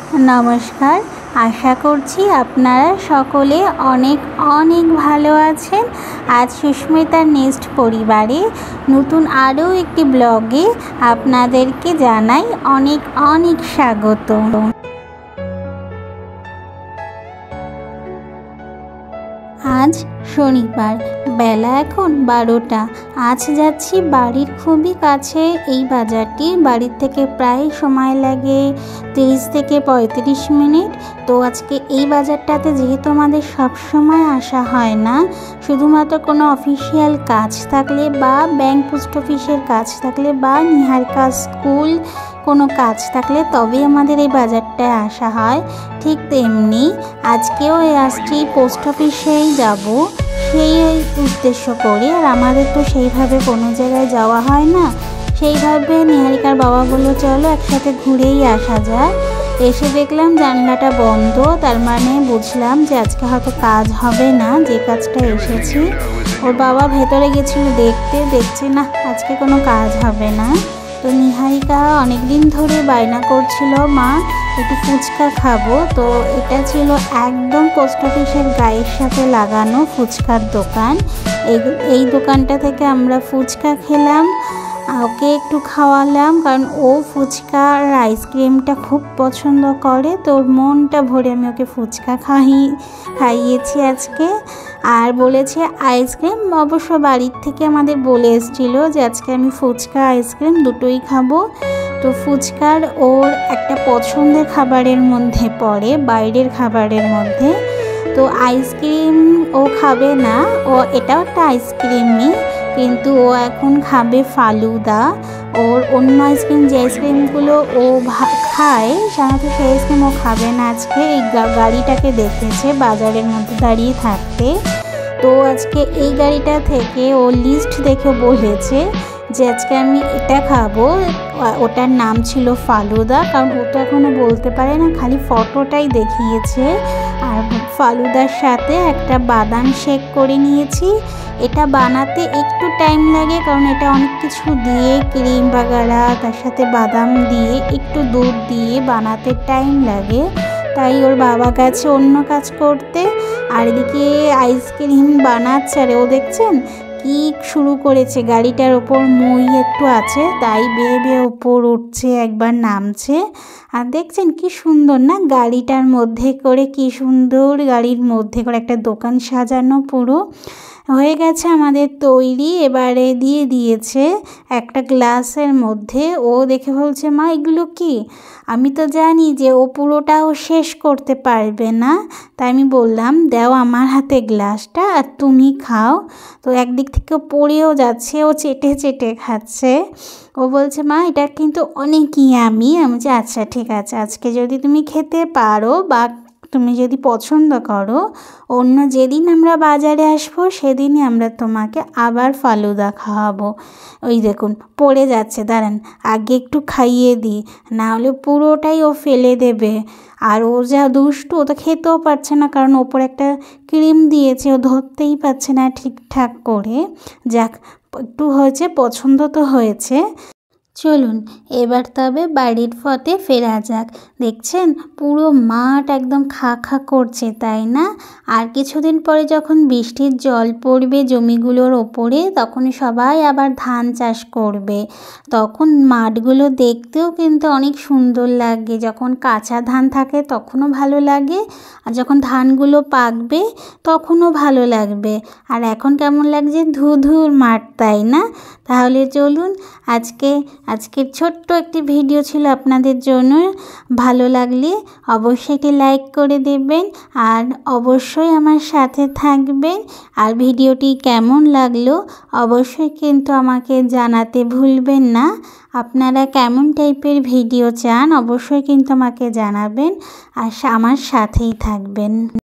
नमस्कार। आशा करছি আপনারা সকলে অনেক অনেক ভালো আছেন। আজ সুস্মিতার নেস্ট পরিবারে নতুন আরও একটি ব্লগে আপনাদেরকে জানাই অনেক অনেক স্বাগত। আজ শনিবার, বেলা এখন 12টা। আজ যাচ্ছি বাড়ির খুবই কাছে এই বাজারটি। বাড়ির থেকে প্রায় সময় লাগে 30 থেকে 35 মিনিট। তো আজকে এই বাজারটাতে যেহেতু আমাদের সবসময় আসা হয় না, শুধুমাত্র কোনো অফিসিয়াল কাজ থাকলে বা ব্যাংক পোস্ট অফিসের কাজ থাকলে বা নিহারিকা স্কুল কোনো কাজ থাকলে তবেই আমাদের এই বাজারটায় আসা হয়। ঠিক তেমনি আজকেও আসছি পোস্ট অফিসেই যাব সেই উদ্দেশ্য করে। আর আমাদের তো সেইভাবে কোনো জায়গায় যাওয়া হয় না, সেইভাবে নিহারিকার বাবা বলল চলো একসাথে ঘুরেই আসা যায়। এসে দেখলাম জানলাটা বন্ধ, তার মানে বুঝলাম যে আজকে হয়তো কাজ হবে না। যে কাজটা এসেছি ওর বাবা ভেতরে গেছিল দেখছে না আজকে কোনো কাজ হবে না। তো নিহারিকা অনেক দিন ধরে বায়না করছিল মা একটু ফুচকা খাবো। তো এটা ছিল একদম পোস্ট অফিসের গায়ের সাথে লাগানো ফুচকার দোকান। এই দোকানটা থেকে আমরা ফুচকা খেলাম, ওকে একটু খাওয়ালাম কারণ ও ফুচকা আর আইসক্রিমটা খুব পছন্দ করে। তো ওর মনটা ভরে আমি ওকে ফুচকা খাইয়েছি আজকে। আর বলেছে আইসক্রিম, অবশ্য বাড়ির থেকে আমাদের বলে এসেছিলো যে আজকে আমি ফুচকা আইসক্রিম দুটোই খাবো। তো ফুচকার ওর একটা পছন্দের খাবারের মধ্যে পড়ে, বাইরের খাবারের মধ্যে। তো আইসক্রিম ও খাবে না, ও এটাও একটা আইসক্রিমই, কিন্তু ও এখন খাবে ফালুদা। ওর অন্য আইসক্রিম যে আইসক্রিমগুলো ও খায় সাধারণত সেই আইসক্রিম ও খাবে না আজকে। এই গাড়িটাকে দেখেছে বাজারের মধ্যে দাঁড়িয়ে থাকতে, তো আজকে এই গাড়িটা থেকে ও লিস্ট দেখে বলেছে যে আজকে আমি এটা খাবো। ওটার নাম ছিল ফালুদা, কারণ ও তো এখনও বলতে পারে না, খালি ফটোটাই দেখিয়েছে। আর ফালুদার সাথে একটা বাদাম শেক করে নিয়েছি। এটা বানাতে একটু টাইম লাগে কারণ এটা অনেক কিছু দিয়ে ক্রিম বাগারা তার সাথে বাদাম দিয়ে একটু দুধ দিয়ে বানাতে টাইম লাগে, তাই ওর বাবা গেছে অন্য কাজ করতে। আর এদিকে আইসক্রিম বানাচ্ছে। আর ও দেখছেন কি শুরু করেছে, গাড়িটার ওপর মই একটু আছে তাই বেয়ে বেয়ে ওপর উঠছে একবার নামছে। আর দেখছেন কি সুন্দর না, গাড়িটার মধ্যে করে কি সুন্দর গাড়ির মধ্যে করে একটা দোকান সাজানো পুরো হয়ে গেছে আমাদের তৈরি। এবারে দিয়ে দিয়েছে একটা গ্লাসের মধ্যে। ও দেখে বলছে মা এগুলো কি? আমি তো জানি যে ও পুরোটাও শেষ করতে পারবে না, তাই আমি বললাম দাও আমার হাতে গ্লাসটা আর তুমি খাও। তো একদিক থেকে পড়েও যাচ্ছে, ও চেটে চেটে খাচ্ছে। ও বলছে মা এটা কিন্তু অনেক ইয়ামি। আমি বলছি আচ্ছা ঠিক আছে, আজকে যদি তুমি খেতে পারো বা তুমি যদি পছন্দ করো, অন্য যেদিন আমরা বাজারে আসবো সেদিনই আমরা তোমাকে আবার ফালুদা খাওয়াবো। ওই দেখুন পড়ে যাচ্ছে, দাঁড়ান আগে একটু খাইয়ে দিই, না হলে পুরোটাই ও ফেলে দেবে। আর ও যা দুষ্টু, ও তো খেতেও পারছে না কারণ ওপর একটা ক্রিম দিয়েছে, ও ধরতেই পারছে না ঠিকঠাক করে। যাক একটু হয়েছে, পছন্দ তো হয়েছে। চলুন এবার তবে বাড়ির পথে ফেরা যাক। দেখছেন পুরো মাঠ একদম খা খা করছে, তাই না? আর কিছুদিন পরে যখন বৃষ্টির জল পড়বে জমিগুলোর ওপরে, তখন সবাই আবার ধান চাষ করবে। তখন মাঠগুলো দেখতেও কিন্তু অনেক সুন্দর লাগে। যখন কাঁচা ধান থাকে তখনও ভালো লাগে, আর যখন ধানগুলো পাকবে তখনও ভালো লাগবে। আর এখন কেমন লাগছে, ধুধুর মাঠ, তাই না? তাহলে চলুন আজকের ছোট্ট একটি ভিডিও ছিল আপনাদের জন্য। ভালো লাগলে অবশ্যই একটি লাইক করে দেবেন আর অবশ্যই আমার সাথে থাকবেন। আর ভিডিওটি কেমন লাগলো অবশ্যই কিন্তু আমাকে জানাতে ভুলবেন না। আপনারা কেমন টাইপের ভিডিও চান অবশ্যই কিন্তু আমাকে জানাবেন আর আমার সাথেই থাকবেন।